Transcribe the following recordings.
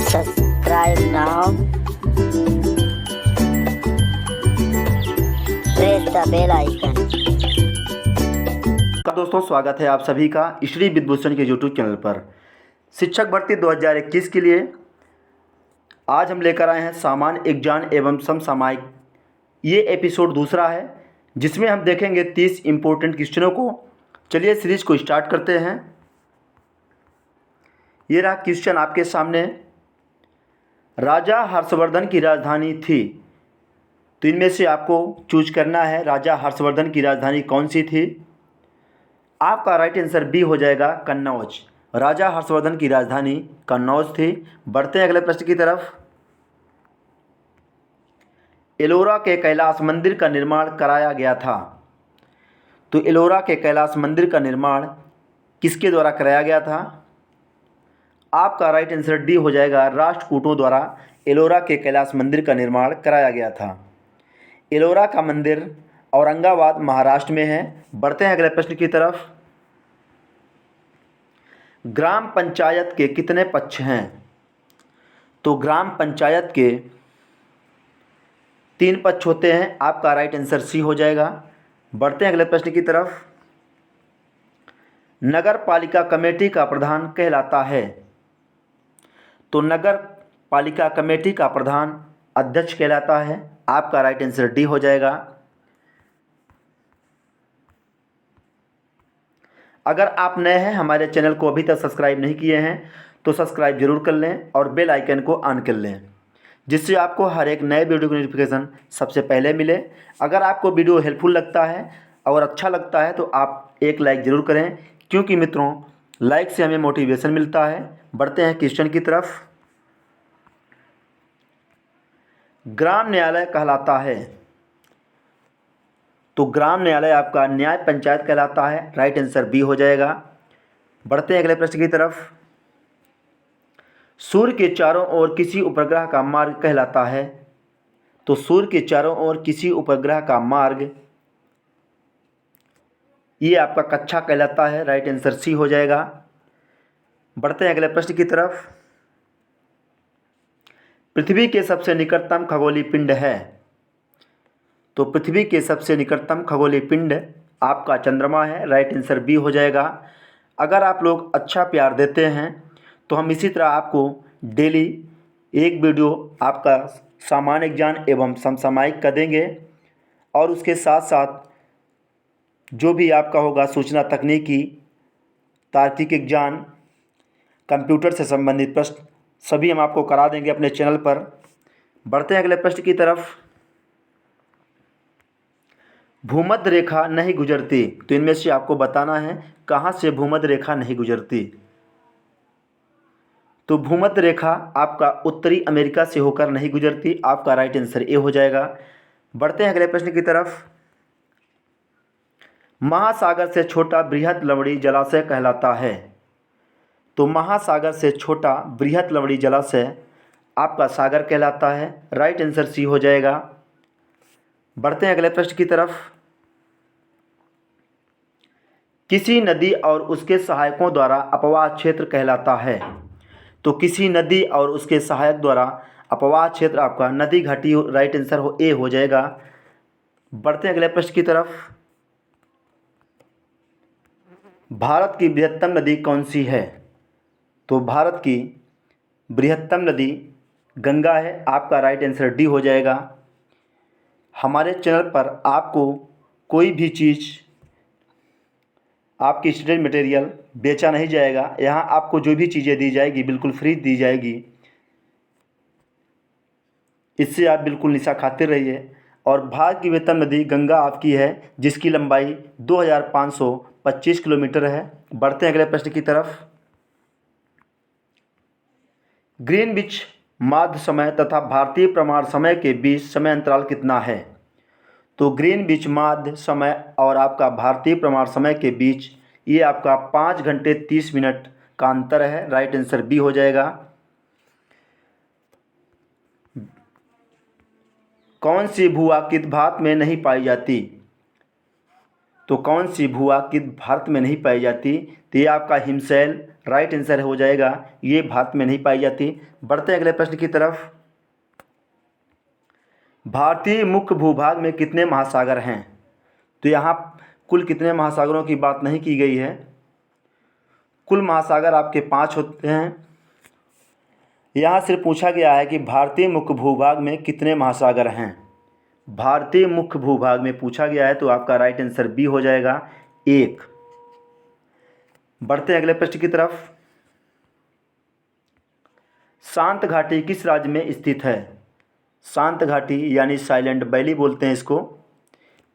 Subscribe now. Press the bell icon. दोस्तों, स्वागत है आप सभी का श्री विद्भूषण के यूट्यूब चैनल पर। शिक्षक भर्ती 2021 के लिए आज हम लेकर आए हैं सामान्य विज्ञान एवं समसामयिक। ये एपिसोड दूसरा है जिसमें हम देखेंगे 30 इम्पोर्टेंट क्वेश्चनों को। चलिए सीरीज को स्टार्ट करते हैं। ये रहा क्वेश्चन आपके सामने। राजा हर्षवर्धन की राजधानी थी, तो इनमें से आपको चूज करना है राजा हर्षवर्धन की राजधानी कौन सी थी। आपका राइट आंसर बी हो जाएगा कन्नौज। राजा हर्षवर्धन की राजधानी कन्नौज थी। बढ़ते हैं अगले प्रश्न की तरफ। एलोरा के कैलाश मंदिर का निर्माण कराया गया था, तो एलोरा के कैलाश मंदिर का निर्माण किसके द्वारा कराया गया था। आपका राइट आंसर डी हो जाएगा राष्ट्रकूटों द्वारा एलोरा के कैलाश मंदिर का निर्माण कराया गया था। एलोरा का मंदिर औरंगाबाद महाराष्ट्र में है। बढ़ते हैं अगले प्रश्न की तरफ। ग्राम पंचायत के कितने पक्ष हैं, तो ग्राम पंचायत के 3 पक्ष होते हैं। आपका राइट आंसर सी हो जाएगा। बढ़ते हैं अगले प्रश्न की तरफ। नगर पालिका कमेटी का प्रधान कहलाता है, तो नगर पालिका कमेटी का प्रधान अध्यक्ष कहलाता है। आपका राइट आंसर डी हो जाएगा। अगर आप नए हैं, हमारे चैनल को अभी तक सब्सक्राइब नहीं किए हैं, तो सब्सक्राइब जरूर कर लें और बेल आइकन को ऑन कर लें, जिससे आपको हर एक नए वीडियो की नोटिफिकेशन सबसे पहले मिले। अगर आपको वीडियो हेल्पफुल लगता है और अच्छा लगता है तो आप एक लाइक ज़रूर करें, क्योंकि मित्रों लाइक से हमें मोटिवेशन मिलता है। बढ़ते हैं क्वेश्चन की तरफ। ग्राम न्यायालय कहलाता है, तो ग्राम न्यायालय आपका न्याय पंचायत कहलाता है। राइट आंसर बी हो जाएगा। बढ़ते हैं अगले प्रश्न की तरफ। सूर्य के चारों ओर किसी उपग्रह का मार्ग कहलाता है, तो सूर्य के चारों ओर किसी उपग्रह का मार्ग ये आपका कक्षा कहलाता है। राइट आंसर सी हो जाएगा। बढ़ते हैं अगले प्रश्न की तरफ। पृथ्वी के सबसे निकटतम खगोलीय पिंड है, तो पृथ्वी के सबसे निकटतम खगोलीय पिंड आपका चंद्रमा है। राइट आंसर बी हो जाएगा। अगर आप लोग अच्छा प्यार देते हैं तो हम इसी तरह आपको डेली एक वीडियो आपका सामान्य ज्ञान एवं समसामयिक का देंगे, और उसके साथ साथ जो भी आपका होगा सूचना तकनीकी, तार्किक ज्ञान, कंप्यूटर से संबंधित प्रश्न सभी हम आपको करा देंगे अपने चैनल पर। बढ़ते हैं अगले प्रश्न की तरफ। भूमध्य रेखा नहीं गुजरती, तो इनमें से आपको बताना है कहाँ से भूमध्य रेखा नहीं गुजरती। तो भूमध्य रेखा आपका उत्तरी अमेरिका से होकर नहीं गुजरती। आपका राइट आंसर ए हो जाएगा। बढ़ते हैं अगले प्रश्न की तरफ। महासागर से छोटा बृहद लवणी जलाशय कहलाता है, तो महासागर से छोटा बृहद लवणी जलाशय आपका सागर कहलाता है। राइट आंसर सी हो जाएगा। बढ़ते हैं अगले प्रश्न की तरफ। किसी नदी और उसके सहायकों द्वारा अपवाह क्षेत्र कहलाता है, तो किसी नदी और उसके सहायक द्वारा अपवाह क्षेत्र आपका नदी घाटी। राइट आंसर हो ए हो जाएगा। बढ़ते हैं अगले प्रश्न की तरफ। भारत की बृहत्तम नदी कौन सी है, तो भारत की बृहत्तम नदी गंगा है। आपका राइट आंसर डी हो जाएगा। हमारे चैनल पर आपको कोई भी चीज़, आपकी स्टडी मटेरियल बेचा नहीं जाएगा। यहाँ आपको जो भी चीज़ें दी जाएगी बिल्कुल फ्री दी जाएगी। इससे आप बिल्कुल निशा खाते रहिए। और भारत की बृहत्तम नदी गंगा आपकी है, जिसकी लंबाई 2525 किलोमीटर है। बढ़ते हैं अगले प्रश्न की तरफ। ग्रीनविच माध्य समय तथा भारतीय प्रमाण समय के बीच समय अंतराल कितना है, तो ग्रीनविच माध्य समय और आपका भारतीय प्रमाण समय के बीच ये आपका 5 घंटे 30 मिनट का अंतर है। राइट आंसर बी हो जाएगा। कौन सी भू-आकृत भारत में नहीं पाई जाती, तो कौन सी भू-आकृत भारत में नहीं पाई जाती, तो ये आपका हिमशैल राइट आंसर हो जाएगा ये भारत में नहीं पाई जाती। बढ़ते हैं अगले प्रश्न की तरफ। भारतीय मुख्य भूभाग में कितने महासागर हैं? तो यहाँ कुल कितने महासागरों की बात नहीं की गई है। कुल महासागर आपके 5 होते हैं। यहाँ सिर्फ पूछा गया है कि भारतीय मुख्य भूभाग में कितने महासागर हैं। भारतीय मुख्य भूभाग में पूछा गया है, तो आपका राइट आंसर बी हो जाएगा 1। बढ़ते हैं अगले प्रश्न की तरफ। शांत घाटी किस राज्य में स्थित है? शांत घाटी यानी साइलेंट वैली बोलते हैं इसको।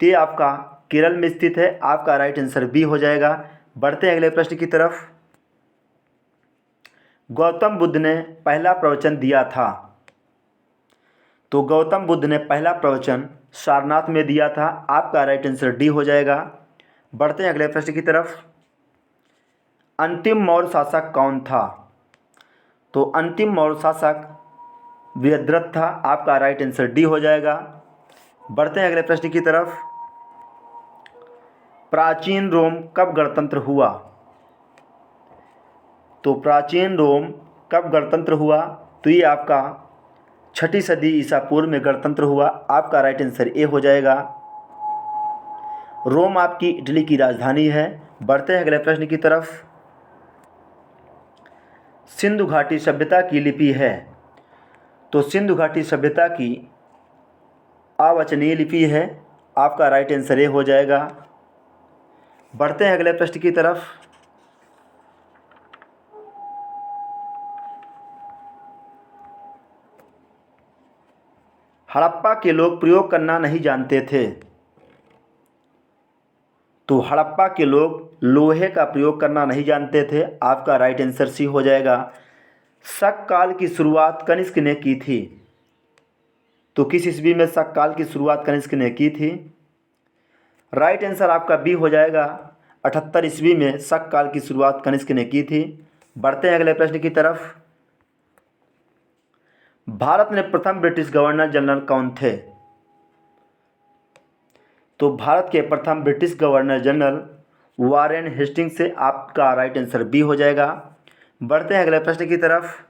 ते आपका केरल में स्थित है। आपका राइट आंसर बी हो जाएगा। बढ़ते हैं अगले प्रश्न की तरफ। गौतम बुद्ध ने पहला प्रवचन दिया था। तो गौतम बुद्ध ने पहला प्रवचन सारनाथ में दिया था। आपका राइट आंसर डी हो जाएगा। बढ़ते हैं अगले प्रश्न की तरफ। अंतिम मौर्य शासक कौन था? तो अंतिम मौर्य शासक बृहद्रथ था। आपका राइट आंसर डी हो जाएगा। बढ़ते हैं अगले प्रश्न की तरफ। प्राचीन रोम कब गणतंत्र हुआ? तो प्राचीन रोम कब गणतंत्र हुआ? तो ये आपका 6ठी सदी ईसा पूर्व में गणतंत्र हुआ। आपका राइट आंसर ए हो जाएगा। रोम आपकी इटली की राजधानी है। बढ़ते हैं अगले प्रश्न की तरफ। सिंधु घाटी सभ्यता की लिपि है। तो सिंधु घाटी सभ्यता की अवचनीय लिपि है। आपका राइट आंसर ए हो जाएगा। बढ़ते हैं अगले प्रश्न की तरफ। हड़प्पा के लोग प्रयोग करना नहीं जानते थे। तो हड़प्पा के लोग लोहे का प्रयोग करना नहीं जानते थे। आपका राइट आंसर सी हो जाएगा। शक काल की शुरुआत कनिष्क ने की थी। तो किस ईस्वी में शक काल की शुरुआत कनिष्क ने की थी? राइट आंसर आपका बी हो जाएगा। 78 ईस्वी में शक काल की शुरुआत कनिष्क ने की थी। बढ़ते हैं अगले प्रश्न की तरफ। भारत में प्रथम ब्रिटिश गवर्नर जनरल कौन थे? तो भारत के प्रथम British governor general Warren Hastings से। आपका राइट आंसर बी हो जाएगा। बढ़ते हैं अगले प्रश्न की तरफ।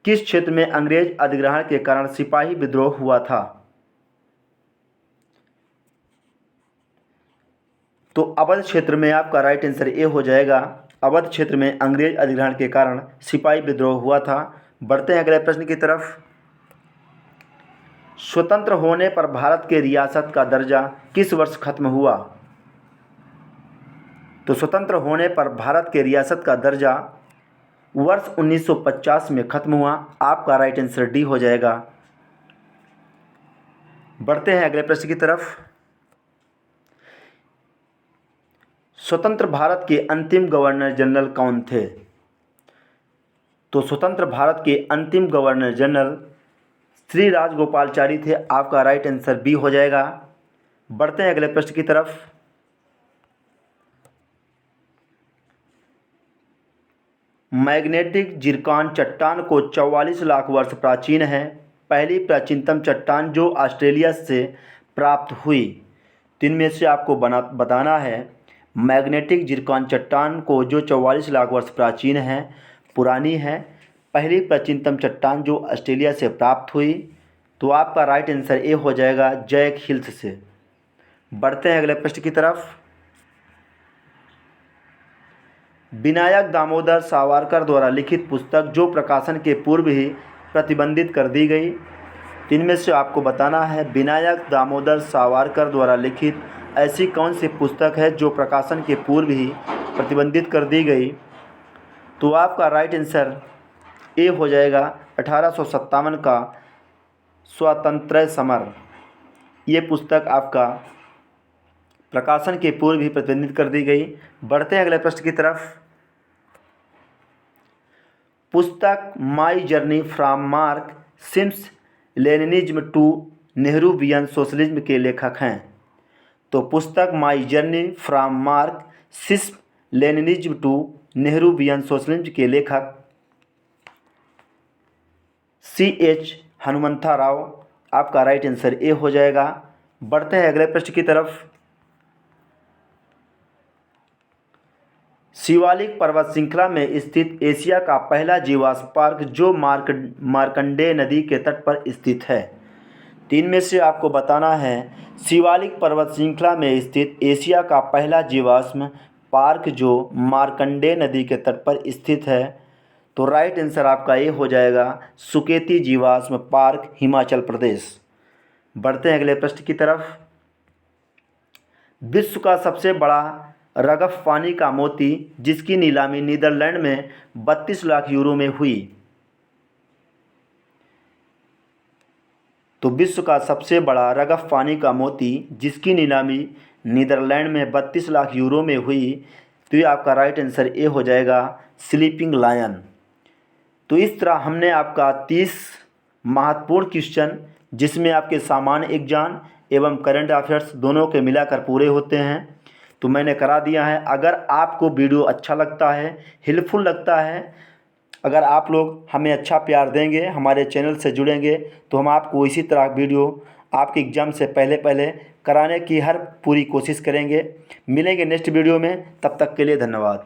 किस क्षेत्र में अंग्रेज अधिग्रहण के कारण सिपाही विद्रोह हुआ था? तो अवध क्षेत्र में। आपका राइट आंसर ए हो जाएगा। अवध क्षेत्र में अंग्रेज अधिग्रहण के कारण सिपाही विद्रोह हुआ था। बढ़ते हैं अगले प्रश्न की तरफ। स्वतंत्र होने पर भारत के रियासत का दर्जा किस वर्ष खत्म हुआ? तो स्वतंत्र होने पर भारत के रियासत का दर्जा वर्ष 1950 में खत्म हुआ। आपका राइट आंसर डी हो जाएगा। बढ़ते हैं अगले प्रश्न की तरफ। स्वतंत्र भारत के अंतिम गवर्नर जनरल कौन थे? तो स्वतंत्र भारत के अंतिम गवर्नर जनरल श्री राजगोपालचारी थे। आपका राइट आंसर बी हो जाएगा। बढ़ते हैं अगले प्रश्न की तरफ। मैग्नेटिक जिरकॉन चट्टान को 44 लाख वर्ष प्राचीन है। पहली प्राचीनतम चट्टान जो ऑस्ट्रेलिया से प्राप्त हुई। तो इनमें से आपको बताना है मैग्नेटिक जिरकॉन चट्टान को जो 44 लाख वर्ष प्राचीन है, पुरानी है, पहली प्राचीनतम चट्टान जो ऑस्ट्रेलिया से प्राप्त हुई। तो आपका राइट आंसर ए हो जाएगा जैक हिल्स से। बढ़ते हैं अगले प्रश्न की तरफ। विनायक दामोदर सावरकर द्वारा लिखित पुस्तक जो प्रकाशन के पूर्व ही प्रतिबंधित कर दी गई। इनमें से आपको बताना है विनायक दामोदर सावरकर द्वारा लिखित ऐसी कौन सी पुस्तक है जो प्रकाशन के पूर्व ही प्रतिबंधित कर दी गई। तो आपका राइट आंसर ए हो जाएगा 1857 का स्वातंत्र्य समर। ये पुस्तक आपका प्रकाशन के पूर्व ही प्रतिबंधित कर दी गई। बढ़ते हैं अगले प्रश्न की तरफ। पुस्तक my journey from Marxism Leninism to Nehruvian socialism के लेखक हैं। तो पुस्तक my journey from Marxism Leninism to Nehruvian socialism के लेखक C.H. हनुमंथा राव। आपका राइट आंसर ए हो जाएगा। बढ़ते हैं अगले प्रश्न की तरफ। शिवालिक पर्वत श्रृंखला में स्थित एशिया का पहला जीवाश्म पार्क जो मार्कंडेय नदी के तट पर स्थित है। तीन में से आपको बताना है शिवालिक पर्वत श्रृंखला में स्थित एशिया का पहला जीवाश्म पार्क जो मार्कंडेय नदी के तट पर स्थित है। तो राइट आंसर आपका ये हो जाएगा सुकेती जीवाश्म पार्क, हिमाचल प्रदेश। बढ़ते हैं अगले प्रश्न की तरफ। विश्व का सबसे बड़ा रगफ पानी का मोती जिसकी नीलामी नीदरलैंड में 32 लाख यूरो में हुई। तो विश्व का सबसे बड़ा रगफ पानी का मोती जिसकी नीलामी नीदरलैंड में 32 लाख यूरो में हुई। तो ये आपका राइट आंसर ए हो जाएगा स्लीपिंग लायन। तो इस तरह हमने आपका 30 महत्वपूर्ण क्वेश्चन जिसमें आपके सामान्य ज्ञान एवं करंट अफेयर्स दोनों के मिलाकर पूरे होते हैं तो मैंने करा दिया है। अगर आपको वीडियो अच्छा लगता है, हेल्पफुल लगता है, अगर आप लोग हमें अच्छा प्यार देंगे, हमारे चैनल से जुड़ेंगे तो हम आपको इसी तरह वीडियो आपके एग्ज़ाम से पहले कराने की हर पूरी कोशिश करेंगे। मिलेंगे नेक्स्ट वीडियो में, तब तक के लिए धन्यवाद।